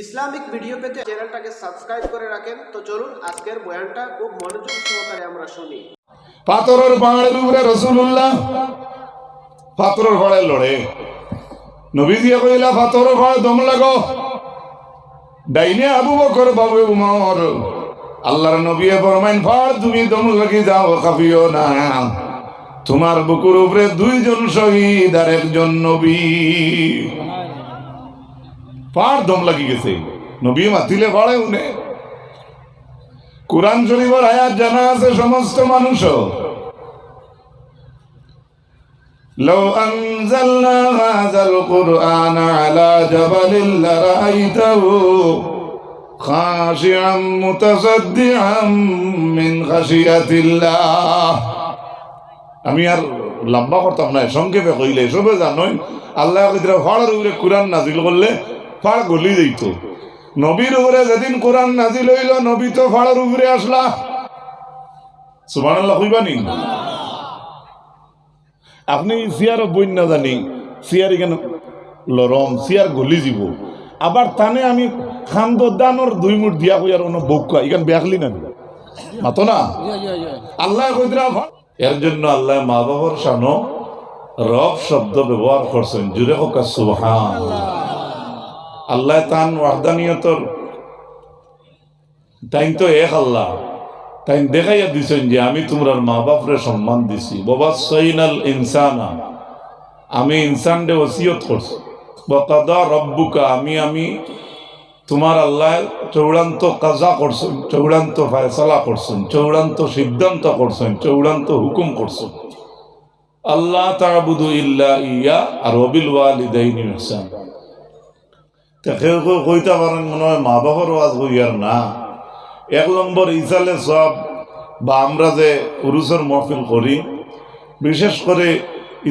Islamic video পেতে চ্যানেলটাকে subscribe করে রাখেন। তো চলুন আজকের বয়ানটা খুব মনোযোগ সহকারে আমরা শুনি। পাথরের পাহাড়ের উপরে রাসূলুল্লাহ পাথরের পাহাড়ে লড়ে নবীজি কইলা পাথরের পাহাড়ে দম লাগো, ডাইনে আবু বকর বাবু উমর। আল্লাহর নবী ফরমাইন পাহাড় তুমি দম লাগি যাও, কাঁপিও না, তোমার বুকুর উপরে দুইজন শহীদ আর একজন নবী। পাহাড় দম লাগি গেছে, নবী মাতিলে পাহাড়ে উনে। কুরআন শরীফের আয়াত জানা আছে সমস্ত মানুষ। لو أنزلنا هذا القرآن على جبل لرأيته خاشعا متصدعا من خشية الله। আমি আর লম্বা করতাম না, সংক্ষেপে কইলে সবে জানোই আল্লাহ ফাড়ের উপরে কোরআন নাজিল করলে ফাড় গলি যাইত। নবীর উপরে যেদিন কোরআন নাজিল হইল, নবী তো ফাড়ের উপরে আসলা। সুবহানাল্লাহ কইবানি? আপনি সিয়ার বই না জানি সিয়ার এখানে লরম সিয়ার গলি যাব, আবার তানে আমি খান্দদানোর 2 মুঠ দিয়া কই আর অন্য বউকা এখানে বেখলি না মাতো না। আল্লাহ কইরা এর জন্য আল্লাহ মা বাবার শানো রব শব্দ ব্যবহার করছেন। জুরে হোক সুবহানাল্লাহ। আল্লাহ তান ওয়াহদানিয়তর তাই তো এক আল্লাহ, তাই দেখাইয়া দিছেন যে আমি তোমরার মা বাপরে সম্মান দিছি। বাবা সাইনাল ইনসানা, আমি ইনসানরে ওসিয়ত করছি। ওয়াকাদা রব্বুকা, আমি তোমার আল্লাহ চূড়ান্ত কাজা করছেন, চূড়ান্ত ফয়সালা করছেন, চূড়ান্ত সিদ্ধান্ত করছেন, চূড়ান্ত হুকুম করছেন। আল্লাহ তা'বুদু ইল্লা ইয়া আর ওয়াবিল ওয়ালিদাইনি ইহসান। তা কেউ কইতে পারেন মনে হয় মা বাবার ওয়াজ হইয়ার না। 1 নম্বর ইসালে সব বা আমরা যে উরুসের মহফিল করি, বিশেষ করে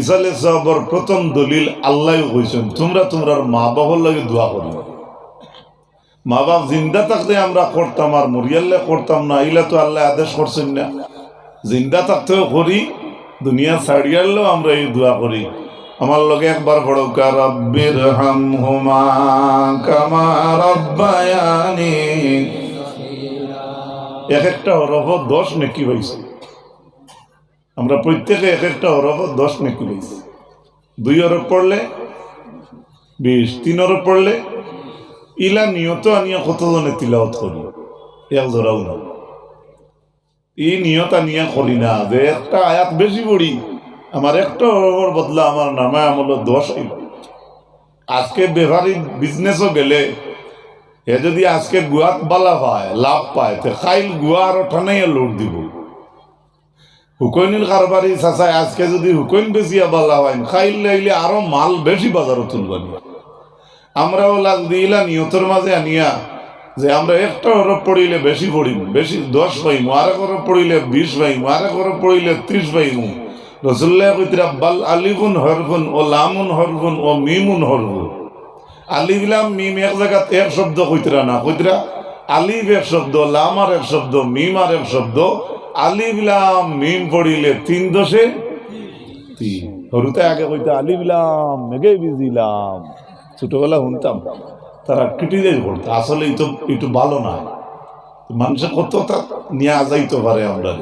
ইসালে সবর প্রথম দলিল আল্লাহ কইছেন তোমরা তোমরার মা বাবার লাগে দোয়া করি। মা বাপ জিন্দা থাকতে আমরা করতাম আর মরিয়াল্লে করতাম না, এগুলা তো আল্লাহ আদেশ করছেন না। জিন্দা থাকতেও করি, দুনিয়া ছাড়িয়ালেও আমরা এই দোয়া করি। আমার লগে একবার পড়ৌকা রব্বির হামহুমা কামা রাব্বায়ানি। এক একটা হরফ 10 নেকি হয়েছে। আমরা প্রত্যেকে এক একটা হরফ 10 নেকি হয়েছে। 2 হরফ পড়লে 20, 3 হরফ পড়লে ইলা নিয়ত আনিয়া কতজনে তিলাওয়াত করি, এক জোড়াও না। এই নিয়ত আনিয়া করি না যে একটা আয়াত বেশি পড়ি, আমার একটা হরফের বদলা আমার নামে আমল 10 হইল। আজকে বেভারি বিজনেসও গেলে এ যদি আজকে গুয়াত বালা পায়, লাভ পায়, তো খাইল গুয়া আরো ঠানাইয়া লোড দিব। হুকইনের কারবারি চাচায় আজকে যদি হুকইন বেশিয়া বালা হয়, খাইল লাইলে আরো মাল বেশি বাজারও তুলবানি। আমরাও লাগ দিলা নিয়তের মাঝে আনিয়া যে আমরা একটা হরফ পড়িলে বেশি পড়িম, বেশি 10 পাইম, আরেক হরফ পড়িলে 20 পাইম, আরেক হরফ পড়িলে 30 পাইম। রাসূলুল্লাহ কইতরা বাল আলিফুন হরফুন ও লামুন হরফুন ও মিমুন হরফুন। আলিফ লাম মিম এক জায়গা এক শব্দ কইতরা না, কইতরা আলিফ এক শব্দ, লাম আর এক শব্দ, মিম আর এক শব্দ। আলিফ লাম মিম পড়িলে 3 দশে 3। হরুতে আগে কইতা আলিফ লাম মেঘে বিজিলাম, ছোটবেলা শুনতাম তারা ক্রিটিসাইজ করতো। আসলে একটু ভালো না, মানুষের কতটা নিয়ে যাইতে পারে আমরা।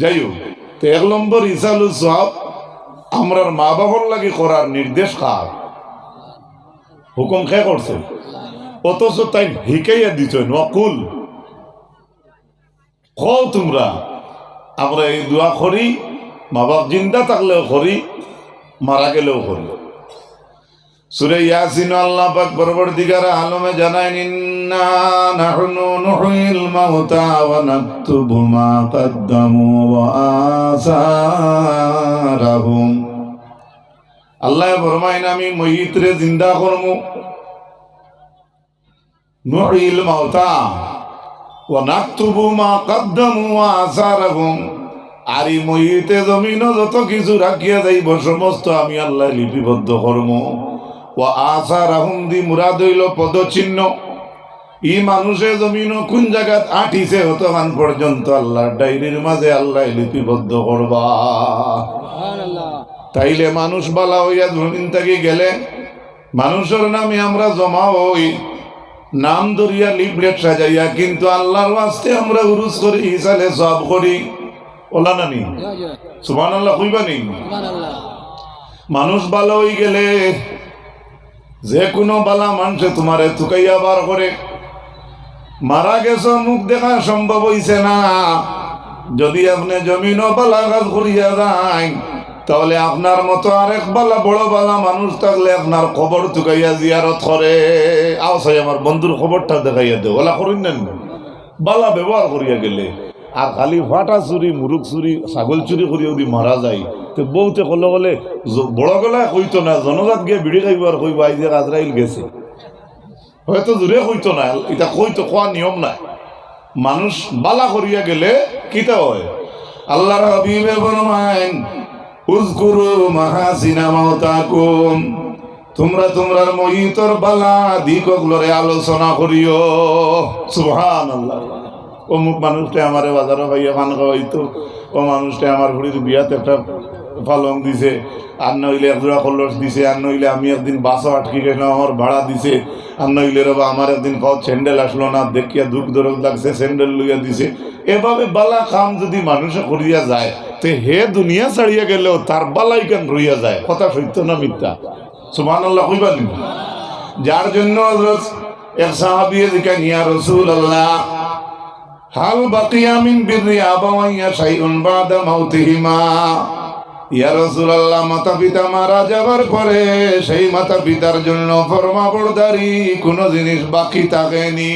যাই হোক, তো 1 নম্বর ইসালু সব আমরার মা বাবার লাগে করার নির্দেশ কার? হুকুম খেয়ে করছে, অথচ তাই হিকাইয়া দিচ্ছেন ওয়াকুল কও তোমরা। আমরা এই দোয়া করি, মা বাপ জিন্দা থাকলেও করি, মারা গেলেও করি। সূরা ইয়াসিন আল্লাহ পাক পরবর্তীকার আলমে জানায় ইন্না নাহনু নুহয়িল মাউতা ওয়া নাকতুবু মা কদ্দামু ওয়া আসারাহুম। আল্লাহ ফরমায় আমি মইতরে জিন্দা করমু, নুহয়িল মাউতা ওয়া নাকতুবু মা কদ্দামু ওয়া আসারাহুম। আর এই মইতে জমিন যত কিছু রাখিয়া যাইব সমস্ত আমি আল্লাহ লিপিবদ্ধ করমু। ওয়া আসারাহুম দি মুরাদ হইল পদচিহ্ন। ই মানুষে জমিন কোন জায়গাত আঠিছে হতখান পর্যন্ত আল্লাহর ডায়েরির মাঝে আল্লাহ লিপিবদ্ধ করবা। সুবহানাল্লাহ। তাইলে মানুষ বালা হইয়া জমিন থেকে গেলে মানুষের নামে আমরা জমা হই, নাম ধরিয়া লিফলেট সাজাইয়া, কিন্তু আল্লাহর ওয়াস্তে আমরা উরুস করি, ইসালে সব করি, ওলা নানি সুবহানাল্লাহ কইবানি। মানুষ ভালো হয়ে গেলে যে কোনো বালা মানুষে তোমারে থুকাইয়া বার করে। মারা গেছো, মুখ দেখা সম্ভব হইছে না, যদি আপনি জমিন বালা কাজ করিয়া যান, তাহলে আপনার মতো আরেক বালা বড় বালা মানুষ থাকলে আপনার খবর থুকাইয়া জিয়ারত করে। আওসাই আমার বন্ধুর খবরটা দেখাইয়া দেও, ওলা করেন না বালা ব্যবহার করিয়া গেলে। আর খালি ফাটা চুরি, মুরুখ চুরি, ছাগল চুরি করিয়া যদি মারা যায়, তো বউতে কলে বলে বড় গলায় কইতো না, জনজাত গিয়ে বিড়ি খাইব আর কইব আই যে আজরাইল গেছে, হয়তো জোরে কইতো না, এটা কইতো, কোয়া নিয়ম নাই। মানুষ বালা করিয়া গেলে কিতা হয়? আল্লাহর হাবিবে ফরমায়েন উযকুরু মাহাসিনা মাউতাকুম, তোমরা তোমরার মহিতর বালা দিকগুলোরে আলোচনা করিও। সুবহানাল্লাহ। অমুক মানুষটা আমারে বাজারে ভাইয়া খান খাওয়াইতো, ও মানুষটা আমার ঘুড়ির বিয়াতে একটা পালং দিছে, আর নইলে একজোড়া কলস দিছে, আর নইলে আমি একদিন বাসও আটকে গেলাম, আমার ভাড়া দিছে, আর নইলে রবা আমার একদিন খাওয়া স্যান্ডেল আসলো না, দেখিয়া দুঃখ দরদ লাগছে, স্যান্ডেল লইয়া দিছে। এভাবে বালা কাম যদি মানুষে করিয়া যায়, তে হে দুনিয়া ছাড়িয়া গেলেও তার বালাই কেন রইয়া যায়? কথা সত্য না মিথ্যা? সুবহানাল্লাহ কইবানি। যার জন্য হযরত এক সাহাবী জিজ্ঞাসা, ইয়া রাসূলুল্লাহ হাল বাকিয়া মিন বিররি আবাওয়াইয়া শাইউন বাদা মাউতিহিমা, ইয়া রাসূলুল্লাহ মাতা পিতা মারা যাবার পরে সেই মাতা পিতার জন্য ফরমাবরদারি কোনো জিনিস বাকি থাকেনি।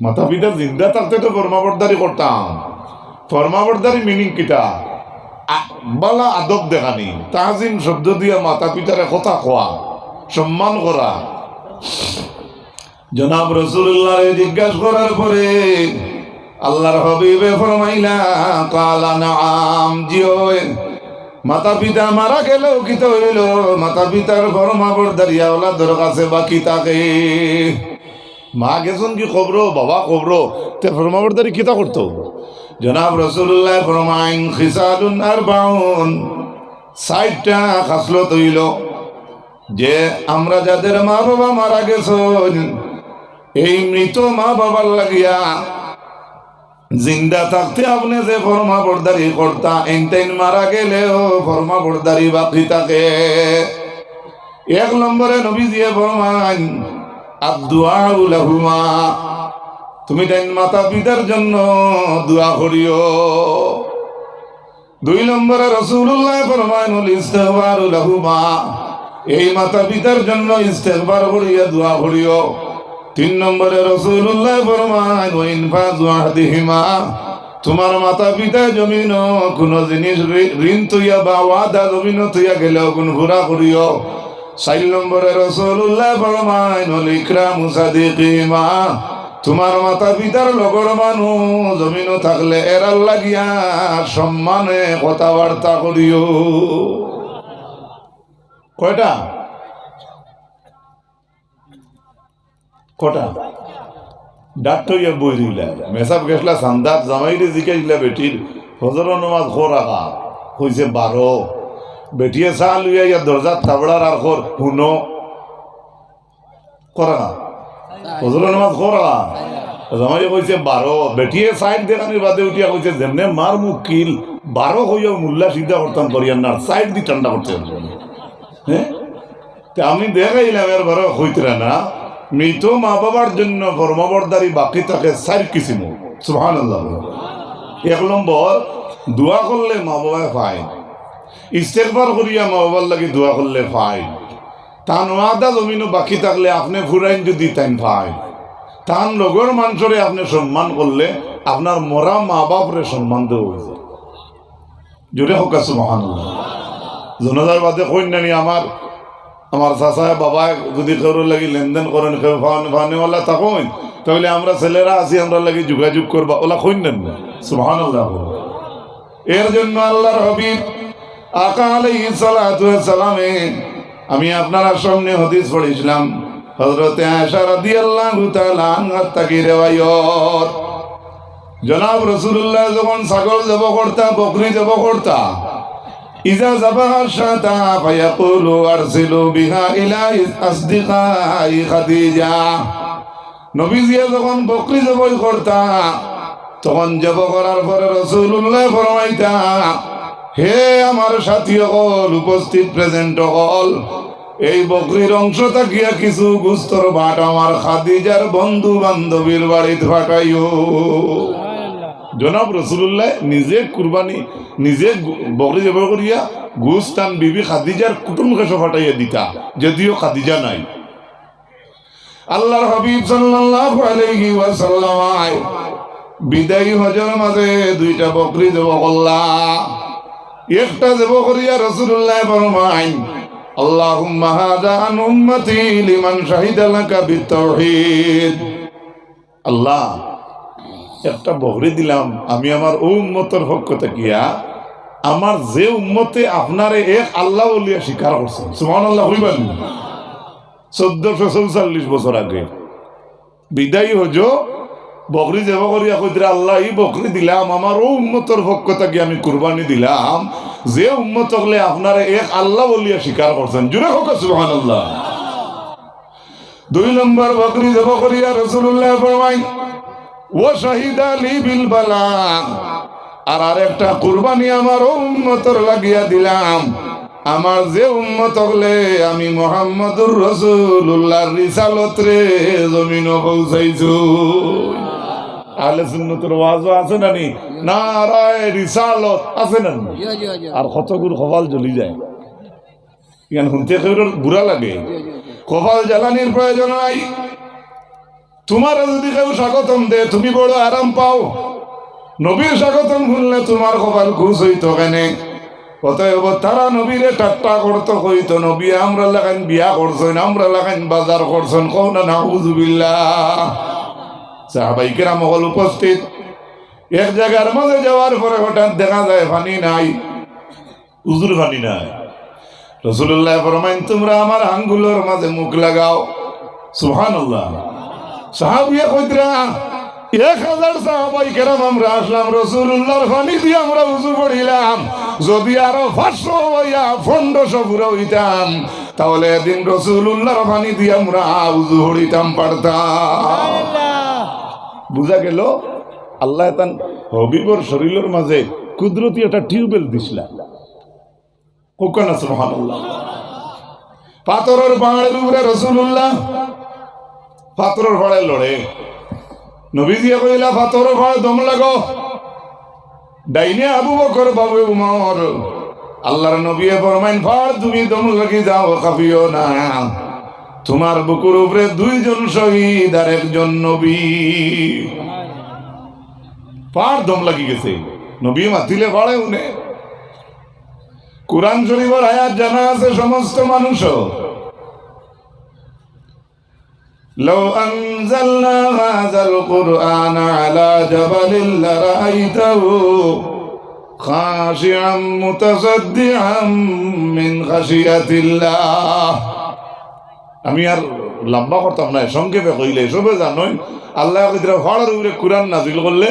মাতা পিতা জিন্দা থাকতে তো ফরমাবরদারি করতাম। ফরমাবরদারি মিনিং কিটা? বালা আদব দেখানি, তাজিম শব্দ দিয়া মাতা পিতারে কথা কোয়া, সম্মান করা। জনাব রাসূলুল্লাহ জিজ্ঞাসা করার পরে আল্লাহর হাবিবে ফরমাইলা, কালা নাআম, জিও। মাতা পিতা মারা গেলেও কি তো হইল, মাতা পিতার ফরমাবরদারি আওলাদের কাছে বাকি থাকে। মা গেছেন কি কবর, বাবা কবর, তে ফরমাবরদারি কিতা করতো? জনাব রাসূলুল্লাহ ফরমাইন খিসালুন আরবাউন, ৬০টা খাসলত হইল যে আমরা যাদের মা বাবা মারা গেছেন, এই মৃত মা বাবার লাগিয়া জিন্দা থাকতে আপনি যে ফরমাবরদারি করতা, এনতেন মারা গেলেও ফরমাবরদারি বাকি থাকে। ১ নম্বরে নবীজিয়ে ফরমান আদ-দুআউ লাহুমা, তুমি তাই মাতা পিতার জন্য দোয়া করিও। ২ নম্বরে রাসূলুল্লাহ ফরমানুল ইস্তিগফারু লাহুমা, এই মাতা পিতার জন্য ইস্তিগফার করিয়া দোয়া করিও। ৩ নম্বরে রাসূলুল্লাহ ফরমান ওয়া ইনফাযু আহদিহিমা, তোমার মাতা পিতা জমিন কোন জিনিস ঋণ তুইয়া বা ওয়াদা জমিন তুইয়া গেলেও কোন ঘোরা করিও। ৪ নম্বরে রাসূলুল্লাহ ফরমান ওয়াল ইকরামু সাদিকিমা, তোমার মাতা পিতার লগর মানুষ জমিন থাকলে এরার লাগিয়া সম্মানে কথাবার্তা করিও। কয়টা? কটা? ডাক্তার ইয়া বই দিলা মেসাব গেছলা সান্দাত জামাইরে জিকাইলা বেটির ফজর নামাজ খোরাকা হইছে 12, বেটিয়ে চা লইয়া ইয়া দরজাত তাবড়ার আর খোর হুনো করা ফজর নামাজ খোরাকা, জামাই কইছে 12, বেটিয়ে সাইড দেখানির বাদে উঠিয়া কইছে যেমনে মার মুকিল 12 হইয়া মুল্লা সিদ্ধা করতাম করিয়া না সাইড দি ঠান্ডা করতে। হ্যাঁ, আমি দেখাইলাম এর ঘরে হইতরা না, মৃত মা বাবার জন্য ফরমাবরদারি বাকি থাকে ৪ কিসিম। সুবহানাল্লাহ। ১ নম্বর দোয়া করলে মা বাবায় পায়, ইস্তেগফার করিয়া মা বাবার লাগি দোয়া করলে পায়। তান ওয়াদা জমিনও বাকি থাকলে আপনি ফুরাইন যদি তাইন পায়। তান লগর মানুষরে আপনি সম্মান করলে আপনার মরা মা বাপরে সম্মান দেওয়া হয়েছে। জোরে হোক সুবহানাল্লাহ। জনতার বাদে কইন নানি আমার চাচা বাবা যদি কেউ লাগি লেনদেন করেন, কেউ ফানেওয়ালা থাকুন, তাহলে আমরা ছেলেরা আছি, আমরা লাগি যোগাযোগ করবা, ওলা কইন নেন। সুবহানাল্লাহ। এর জন্য আল্লাহর হাবিব আকা আলাইহিস সালাতু ওয়াস সালামে আমি আপনার সামনে হাদিস পড়েছিলাম, হযরত আয়েশা রাদিয়াল্লাহু তাআলা আনহা থেকে রিওয়ায়াত, জনাব রাসূলুল্লাহ যখন ছাগল জব করতা, বকরি জব করতা, ইজা যাবাহা শাতা ফায়াকুলু আরসিলু বিহা ইলা আসদিকাই খাদিজা। নবীজি যখন বকরি জবাই করতা তখন জব করার পরে রাসূলুল্লাহ ফরমাইতা, হে আমার সাথী হল, উপস্থিত প্রেজেন্ট হল, এই বকরির অংশ থাকিয়া কিছু গুস্তর ভাট আমার খাদিজার বন্ধু বান্ধবীর বাড়িতে ফাটাইও। জনাব রাসূলুল্লাহ নিজে কুরবানি, নিজে বকরি জবাই করিয়া গুস্তান বিবি খাদিজার কুটুমকে ফাটাইয়া দিতা, যদিও খাদিজা নাই। আল্লাহর হাবিব সাল্লাল্লাহু আলাইহি ওয়াসাল্লাম বিদায়ী হজের মাঝে দুইটা বকরি জবাই করলা। একটা জবাই করিয়া রাসূলুল্লাহ ফরমাইন, আল্লাহুম্মা হাযা আন উম্মতি লিমান শাহিদা লাকা বিত্তাওহীদ। আল্লাহ, একটা বকরি দিলাম আমি আমার ও উম্মতের পক্ষ থেকে, আমার যে উম্মতে আপনারে এক আল্লাহ বলিয়া স্বীকার করছেন। সুবহানাল্লাহ কইবেন। 1444 বছর আগে বিদায়ী হজ বকরি জবাই করিয়া কইরা, আল্লাহ এই বকরি দিলাম আমার ও উম্মতের পক্ষ থেকে আমি কুরবানি দিলাম, যে উম্মত হলে আপনারা এক আল্লাহ বলিয়া স্বীকার করছেন। জুড়ে হোক সুবহানাল্লাহ। 2 নম্বর বকরি জবাই করিয়া রাসূলুল্লাহ ফরমাই, ও শাহিদা লি বিল বালা, আর আরেকটা কুরবানি আমার উম্মতের লাগিয়া দিলাম, আমার যে উম্মত হলে আমি মুহাম্মদুর রাসূলুল্লাহর রিসালত রে জমিনে পৌঁছাইছো। আহলে সুন্নতের ওয়াজ আছে না নি? নারায়ে রিসালত আছে না? আর কতগুলো কপাল জ্বলি যায়, ইয়ান শুনতে কেউ বুড়া লাগে। কপাল জ্বালানির প্রয়োজন নাই। তোমার যদি কেউ স্বাগতম দে তুমি বড় আরাম পাও, নবীর স্বাগতম শুনলে তোমার কপাল খুশ হইতো কেনে? অতএব তারা নবীরে ঠাট্টা করতো, কইতো নবী আমরা লাগান বিয়া করছেন, আমরা লাগান বাজার করছেন, কও না নাউযুবিল্লাহ। সাহাবায়ে কেরাম হল উপস্থিত। এক জায়গার মাঝে যাওয়ার পরে হঠাৎ দেখা যায় পানি নাই, উজুর পানি নাই। রাসূলুল্লাহ ফরমাইন, তোমরা আমার আঙ্গুলের মাঝে মুখ লাগাও। সুবহানাল্লাহ। সাহাবিয়া কইতরা 1000 সাহাবায়ে কেরাম আমরা আসলাম, রাসূলুল্লাহর পানি দিয়ে আমরা উযু করিলাম। যদি আরো 500 হইয়া 1500 পুরো হইতাম, তাহলে এদিন রাসূলুল্লাহর পানি দিয়ে আমরা উযু করিতাম পারতাম। বুঝা গেল আল্লাহ তান হবিবর শরীরের মাঝে কুদরতি একটা টিউবওয়েল দিছিলা। কোকানা সুবহানাল্লাহ। পাথরের পাহাড়ের উপরে রাসূলুল্লাহ পাথরের পাহাড়ে লড়ে। নবীজি কইলা পাথরের পাহাড়ে দম লাগো। ডাইনে আবু বকর, বাবু উমর। আল্লাহর নবী ফরমাইন, পাহাড় তুমি দম লাগি যাও, কাঁপিও না। তোমার বুকুর উপরে 2 জন শহীদ আর 1 জন নবী। পাহাড় দম লাগি গেছে, নবী মাতিলে পাহাড়ে উনে। কুরআন শরীফের আয়াত জানা আছে সমস্ত মানুষ। لو أنزلنا هذا القرآن على جبل لرأيته خاشعا متصدعا من خشية الله। আমি আর লম্বা করতাম না, সংক্ষেপে কইলে সবে জানোই আল্লাহ ফাড়ার উপরে কোরআন নাজিল করলে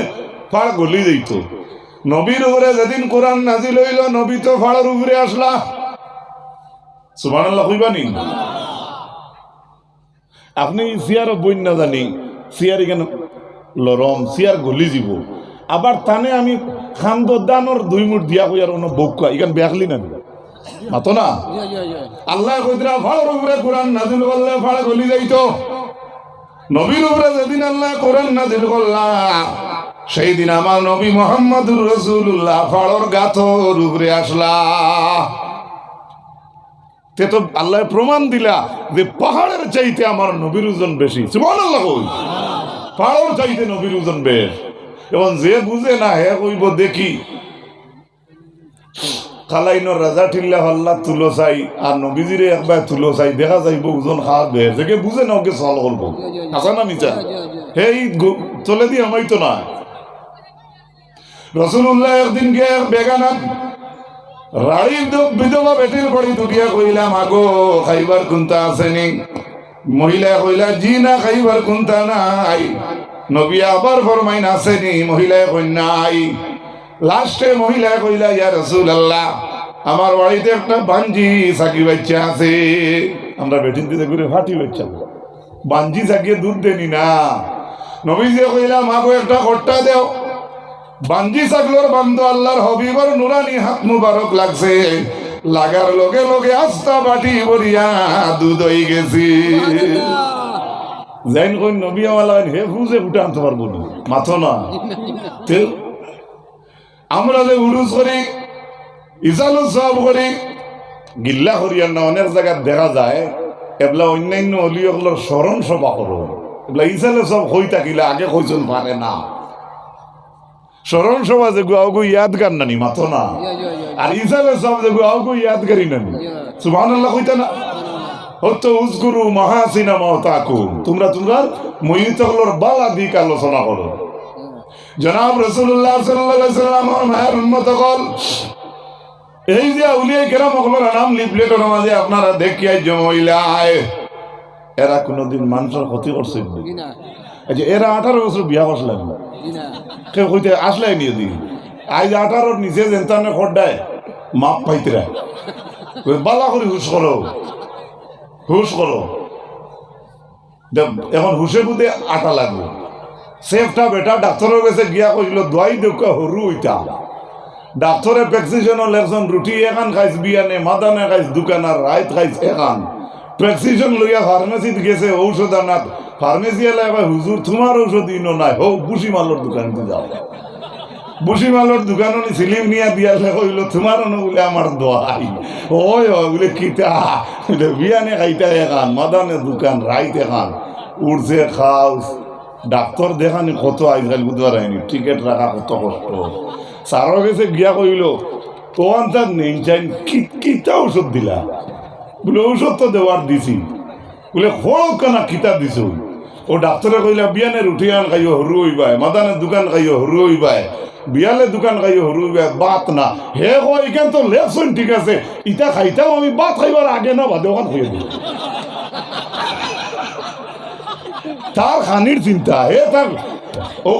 ফাড় গলি যাইত। নবীর উপরে যেদিন কোরআন নাজিল হইল, নবী তো ফাড়ার উপরে আসলা। সুবহানাল্লাহ কইবানি? আপনি সিয়ার বই না জানি, সিয়ার এখানে লরম, সিয়ার গলি যাব। আবার তানে আমি খান্দদানোর 2 মুঠ দিয়া কই আর অন্য বউকা এখানে বেখলি না মাতো না। আল্লাহ কইরা ফাড়ার উপরে কোরআন নাজিল করলে ফাড় গলি যাইতো। নবীর উপরে যেদিন আল্লাহ কোরআন নাজিল করলা, সেই দিন আমার নবী মুহাম্মদুর রাসূলুল্লাহ ফাড়র গাথর উপরে আসলা। তে তো আল্লাহ প্রমাণ দিলা যে পাহাড়ের চাইতে আমার নবীর ওজন বেশি। সুবহানাল্লাহ। কই পাহাড়ের চাইতে নবীর ওজন বেশ। এখন যে বুঝে না হে কইব দেখি খালাইনোর রাজা ঠিল্লা হল্লা তুলো চাই আর নবীজিরে একবার তুলো চাই, দেখা যাইব ওজন খাওয়ার বেশ। যে বুঝে না ওকে চল করবো, আসা না নিচা সেই চলে দিয়ে আমাই তো না। রাসূলুল্লাহ একদিন গিয়ে বেগানা রাড়ির বিধবা বেটির বাড়ি দুটিয়া কইলাম, আগো খাইবার কোনটা আসেনি? মহিলা কইলা, জি না, খাইবার কোনটা নাই। নবী আবার ফরমাইন, আসেনি? মহিলায় কই নাই। লাস্টে মহিলা কইলা, ইয়া রাসূলুল্লাহ আমার বাড়িতে একটা বাঞ্জি সাকি বাচ্চা আছে, আমরা বেটিন দিতে করে ফাটি বাচ্চা বাঞ্জি সাকিয়ে দুধ দেনি না। নবীজি কইলাম আগো একটা খট্টা দেও। বাঞ্জি সাকলোর বান্ধ আল্লাহর হবিবর নুরানি হাত মুবারক লাগছে, লাগার লগে লগে আস্তা বাটি ভরিয়া দুধ হয়ে গেছি। জাইন কই নবী আমালাইন হে ফুজে উঠে আনতে পারবো না, মাথো না তেল। আমরা যে উড়ুস করি, ইজালু সব করি, গিল্লা করিয়ার না অনেক জায়গায় দেখা যায় এবলা অন্যান্য অলিয়গুলোর স্মরণ সভা করো, এবলা ইজালে সব হই থাকিলে আগে কইজন পারে না। স্মরণ সভা যে গুয়াগু ইয়াদগার নানি, মাথো না। আর ইজালে সব যে গুয়াগু ইয়াদগারি নানি, সুবহানাল্লাহ কইতা না। হতো উজগুরু মাহাসিনা মাওতাকুম, তোমরা তোমরা মইতগুলোর বালা দিক আলোচনা করো। জনাব রাসূলুল্লাহ সাল্লাল্লাহু আলাইহি ওয়াসাল্লাম মায়ের উম্মত কল, এই যে আউলিয়া কেরাম ওগুলোর নাম লিফলেটের মাঝে আপনারা দেখিয়াই জমাইলায়, এরা কোনোদিন মানুষের ক্ষতি করছে না। আচ্ছা, এরা 18 বছর বিয়া করছিলেন না, কেউ কইতে আসলে নিয়ে দিই আজ 18 নিচে জেনতানে খড্ডায় মাপ পাইতরা বালা করে হুশ করো, হুশ করো। এখন হুশে বুঝে আটা লাগবে। সেফটা বেটা ডাক্তারের কাছে গিয়া কইছিল দোয়াই দেখা হরু হইতা। ডাক্তারে প্রেসক্রিপশন লেখছেন রুটি এখান খাইছ বিয়ানে, মাদানে খাইছ দোকানার, রাইত খাইছ এখান। প্রেসক্রিপশন লইয়া ফার্মেসিত গেছে ঔষধ আনাত, ফার্মেসি এলে হুজুর তোমার ঔষধ ইনো নাই, হোক বুসি মালর দোকানে যাও। বুসি মালর দোকান সিলিম নিয়া দিয়ালে কইল তোমার বলে আমার দোয়াই। ওই বলে কিতা বলে বিয়ানে খাইতা এখান, মাদানে দোকান, রাইত এখান। উঠছে খাওস, ডাক্তার দেখানি কত আজকাল বুধবার হয়নি, টিকিট রাখা কত কষ্ট। সারো গেছে গিয়া কইল তোয়ান তার নেই চাই কিতা ঔষধ দিলা, বলে ঔষধ তো দেওয়ার দিছি, বলে খড়ক কেনা কিতা দিছ। ও ডাক্তারে কইলা বিয়ানের উঠিয়ান খাইও হরু হইবাই, মাদানের দোকান খাইও হরু হইবাই, বিয়ালে দোকান খাইও হরু হইবাই, বাত না। হে কই এখান তো লেখছেন ঠিক আছে, ইটা খাইতাম আমি বাত খাইবার আগে না বাদে ওখান খাইয়ে দিই। তার খানির চিন্তা, হে তার ও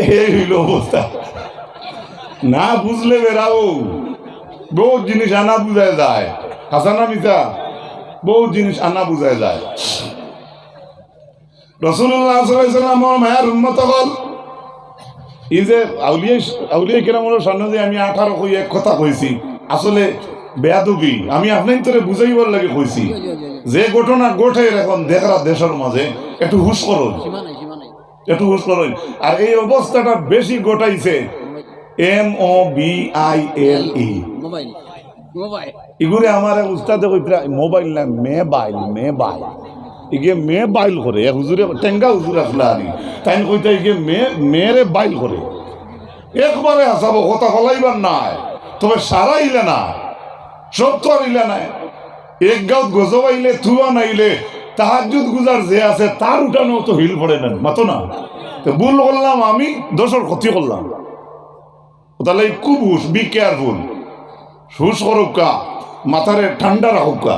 হইল অবস্থা। না বুঝলে বেড়াও, বহুত জিনিস আনা বুঝায় যায়। হাসানা মিতা, বহুত জিনিস আনা বুঝায় যায়। রাসূলুল্লাহ সাল্লাল্লাহু আলাইহি ওয়াসাল্লামের মায়ের উম্মত হল এই যে আউলিয়া কেরামের সামনে যে আমি 18 কই এক কথা কইছি, আসলে বেয়াদবি আমি আপনার তোরে বুঝাইবার লাগে কইছি। যে ঘটনা ঘটে এখন দেখরা দেশের মাঝে একটু হুশ করো, একটু হুশ করো। আর এই অবস্থাটা বেশি ঘটাইছে MOBILE এগুলো আমার এক উস্তাদে কইতরা মোবাইল না মেবাইল, মেবাইল ইগে মেবাইল করে। এক হুজুরে টেঙ্গা হুজুর আসলে আনি তাই কইতা ইগে মেরে বাইল করে। একবারে হাসাবো, কথা ফলাইবার নাই, তবে সারা ইলে না, সব তো আর ইলে নাই। এক গাঁত গজব আইলে থুয়া নাইলে তাহাজ্জুদ গুজার যে আছে তার উঠানো তো হিল পড়ে নেন, মাতো না। তো ভুল করলাম আমি, দোষর ক্ষতি করলাম, তাহলে খুব হুশ, বি কেয়ারফুল। হুশ করুকা, মাথারে ঠান্ডা রাখুকা।